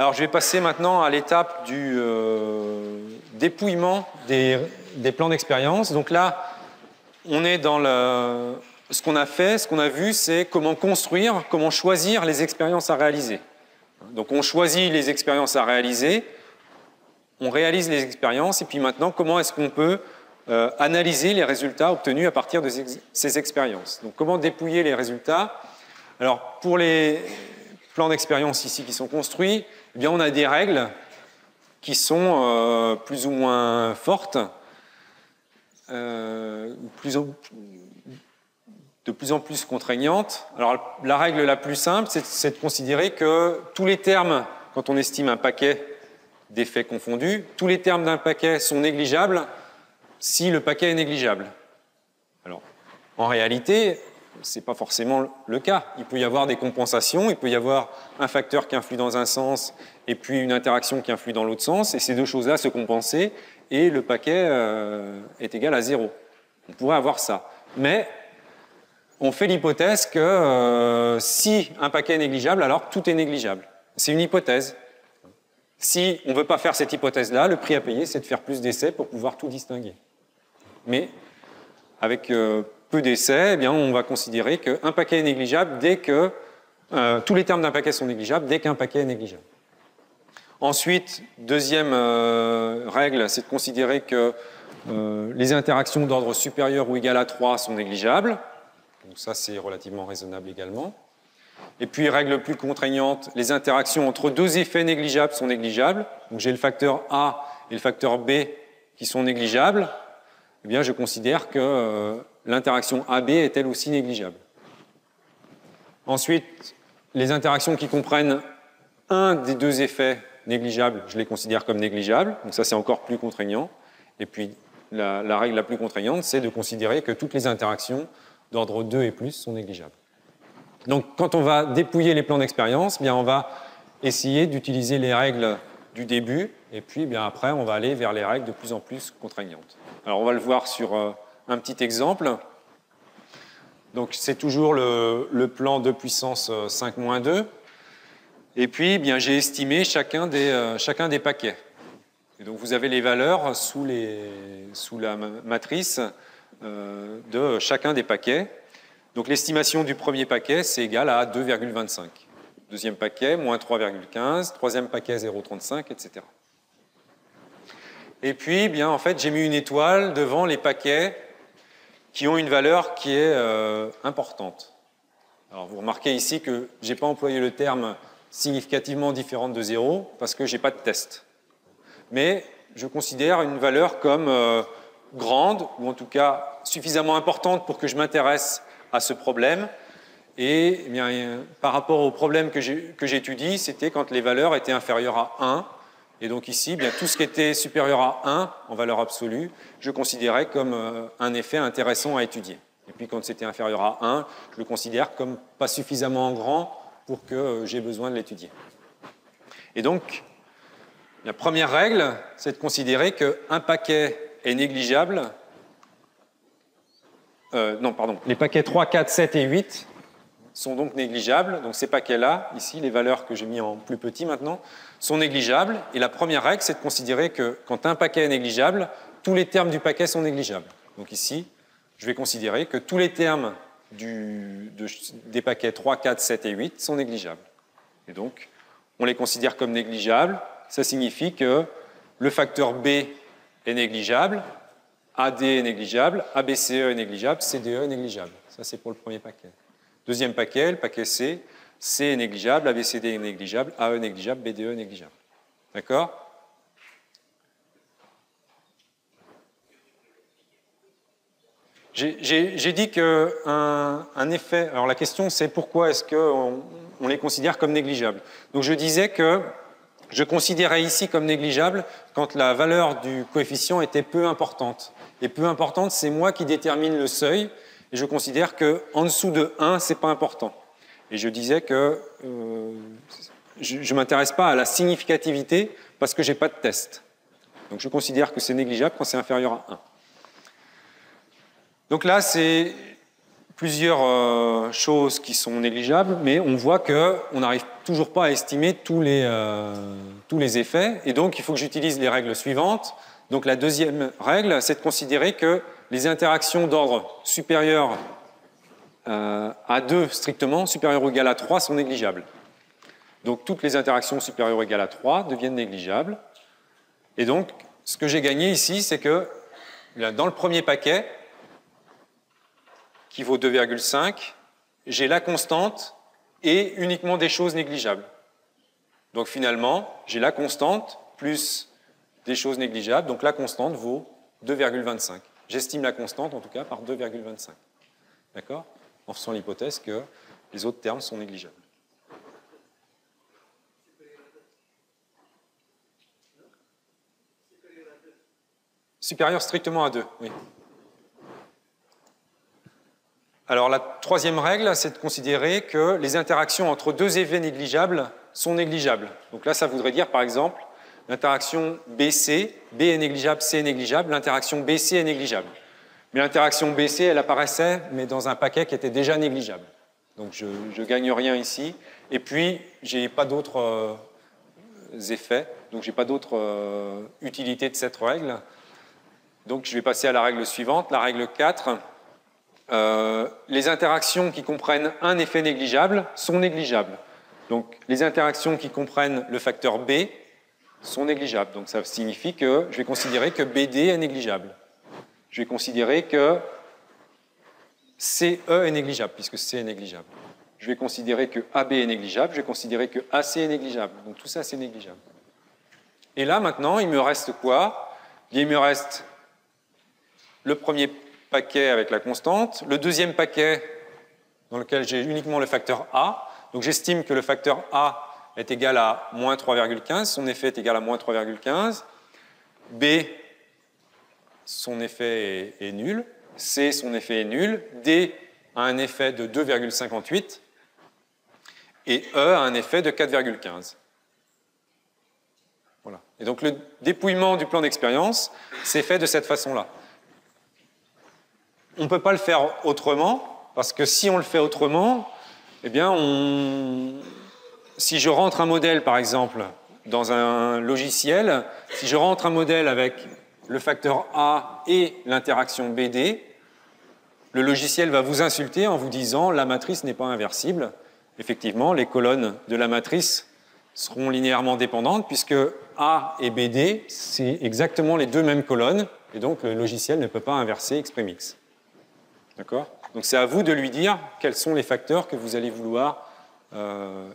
Alors, je vais passer maintenant à l'étape du dépouillement des plans d'expérience. Donc là, on est dans ce qu'on a fait, ce qu'on a vu, c'est comment construire, comment choisir les expériences à réaliser. Donc, on choisit les expériences à réaliser, on réalise les expériences, et puis maintenant, comment est-ce qu'on peut analyser les résultats obtenus à partir de ces expériences. Donc, comment dépouiller les résultats? Alors, pour les plans d'expérience ici qui sont construits, eh bien, on a des règles qui sont plus ou moins fortes, de plus en plus contraignantes. Alors, la règle la plus simple, c'est de considérer que tous les termes, quand on estime un paquet d'effets confondus, tous les termes d'un paquet sont négligeables si le paquet est négligeable. Alors, en réalité, ce n'est pas forcément le cas. Il peut y avoir des compensations, il peut y avoir un facteur qui influe dans un sens et puis une interaction qui influe dans l'autre sens, et ces deux choses-là se compenser, et le paquet est égal à 0. On pourrait avoir ça. Mais on fait l'hypothèse que si un paquet est négligeable, alors tout est négligeable. C'est une hypothèse. Si on ne veut pas faire cette hypothèse-là, le prix à payer, c'est de faire plus d'essais pour pouvoir tout distinguer. Mais avec peu d'essais, eh bien, on va considérer qu'un paquet est négligeable dès que tous les termes d'un paquet sont négligeables dès qu'un paquet est négligeable. Ensuite, deuxième règle, c'est de considérer que les interactions d'ordre supérieur ou égal à 3 sont négligeables. Donc ça, c'est relativement raisonnable également. Et puis, règle plus contraignante, les interactions entre deux effets négligeables sont négligeables. Donc j'ai le facteur A et le facteur B qui sont négligeables. Eh bien, je considère que l'interaction AB est elle aussi négligeable. Ensuite, les interactions qui comprennent un des deux effets négligeables, je les considère comme négligeables. Donc ça, c'est encore plus contraignant. Et puis, la règle la plus contraignante, c'est de considérer que toutes les interactions d'ordre 2 et plus sont négligeables. Donc, quand on va dépouiller les plans d'expérience, bien, on va essayer d'utiliser les règles du début, et puis bien, après, on va aller vers les règles de plus en plus contraignantes. Alors, on va le voir sur un petit exemple. Donc, c'est toujours le plan 2 puissance 5-2. Et puis, bien, j'ai estimé chacun des paquets. Et donc, vous avez les valeurs sous la matrice de chacun des paquets. Donc, l'estimation du premier paquet, c'est égal à 2,25. Deuxième paquet, moins 3,15. Troisième paquet, 0,35, etc. Et puis, bien, en fait, j'ai mis une étoile devant les paquets qui ont une valeur qui est importante. Alors, vous remarquez ici que je n'ai pas employé le terme significativement différente de 0 parce que je n'ai pas de test. Mais je considère une valeur comme grande, ou en tout cas suffisamment importante pour que je m'intéresse à ce problème. Et eh bien, par rapport au problème que j'étudie, c'était quand les valeurs étaient inférieures à 1. Et donc ici, bien, tout ce qui était supérieur à 1 en valeur absolue, je considérais comme un effet intéressant à étudier. Et puis quand c'était inférieur à 1, je le considère comme pas suffisamment grand pour que j'ai besoin de l'étudier. Et donc, la première règle, c'est de considérer qu'un paquet est négligeable. Les paquets 3, 4, 7 et 8 sont donc négligeables. Donc ces paquets-là, ici, les valeurs que j'ai mis en plus petit maintenant, sont négligeables. Et la première règle, c'est de considérer que quand un paquet est négligeable, tous les termes du paquet sont négligeables. Donc ici, je vais considérer que tous les termes des paquets 3, 4, 7 et 8 sont négligeables. Et donc, on les considère comme négligeables. Ça signifie que le facteur B est négligeable, AD est négligeable, ABCE est négligeable, CDE est négligeable. Ça, c'est pour le premier paquet. Deuxième paquet, le paquet C, C est négligeable, ABCD est négligeable, AE négligeable, BDE est négligeable. D'accord ? J'ai dit qu'un effet... Alors la question, c'est pourquoi est-ce qu'on les considère comme négligeables. Donc je disais que je considérais ici comme négligeable quand la valeur du coefficient était peu importante. Et peu importante, c'est moi qui détermine le seuil, et je considère qu'en dessous de 1, ce n'est pas important. Et je disais que je ne m'intéresse pas à la significativité parce que je n'ai pas de test. Donc je considère que c'est négligeable quand c'est inférieur à 1. Donc là, c'est plusieurs choses qui sont négligeables, mais on voit qu'on arrive toujours pas à estimer tous les effets, et donc il faut que j'utilise les règles suivantes. Donc la deuxième règle, c'est de considérer que les interactions d'ordre supérieur à 2 strictement, supérieur ou égal à 3, sont négligeables. Donc toutes les interactions supérieures ou égales à 3 deviennent négligeables. Et donc, ce que j'ai gagné ici, c'est que dans le premier paquet, qui vaut 2,5, j'ai la constante et uniquement des choses négligeables. Donc finalement, j'ai la constante plus des choses négligeables, donc la constante vaut 2,25. J'estime la constante, en tout cas, par 2,25. D'accord? En faisant l'hypothèse que les autres termes sont négligeables. Supérieur strictement à 2, oui. Alors la troisième règle, c'est de considérer que les interactions entre deux effets négligeables sont négligeables. Donc là, ça voudrait dire, par exemple, l'interaction BC, B est négligeable, C est négligeable, l'interaction BC est négligeable. Mais l'interaction BC, elle apparaissait, mais dans un paquet qui était déjà négligeable. Donc je ne gagne rien ici. Et puis, je n'ai pas d'autres effets, donc je n'ai pas d'autres utilités de cette règle. Donc je vais passer à la règle suivante, la règle 4. Les interactions qui comprennent un effet négligeable sont négligeables. Donc les interactions qui comprennent le facteur B sont négligeables. Donc ça signifie que je vais considérer que BD est négligeable. Je vais considérer que CE est négligeable, puisque C est négligeable. Je vais considérer que AB est négligeable, je vais considérer que AC est négligeable. Donc tout ça, c'est négligeable. Et là, maintenant, il me reste quoi? Il me reste le premier paquet avec la constante, le deuxième paquet dans lequel j'ai uniquement le facteur A. Donc j'estime que le facteur A est égal à moins 3,15, son effet est égal à moins 3,15. B, son effet est nul. C, son effet est nul. D a un effet de 2,58. Et E a un effet de 4,15. Voilà. Et donc le dépouillement du plan d'expérience s'est fait de cette façon-là. On ne peut pas le faire autrement, parce que si on le fait autrement, eh bien, si je rentre un modèle, par exemple, dans un logiciel, si je rentre un modèle avec le facteur A et l'interaction BD, le logiciel va vous insulter en vous disant « la matrice n'est pas inversible ». Effectivement, les colonnes de la matrice seront linéairement dépendantes, puisque A et BD, c'est exactement les deux mêmes colonnes, et donc le logiciel ne peut pas inverser X'. D'accord? Donc c'est à vous de lui dire quels sont les facteurs que vous allez vouloir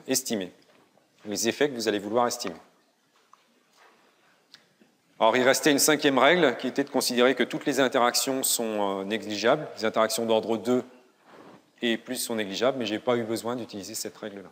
estimer, les effets que vous allez vouloir estimer. Alors il restait une cinquième règle qui était de considérer que toutes les interactions sont négligeables, les interactions d'ordre 2 et plus sont négligeables, mais je n'ai pas eu besoin d'utiliser cette règle-là.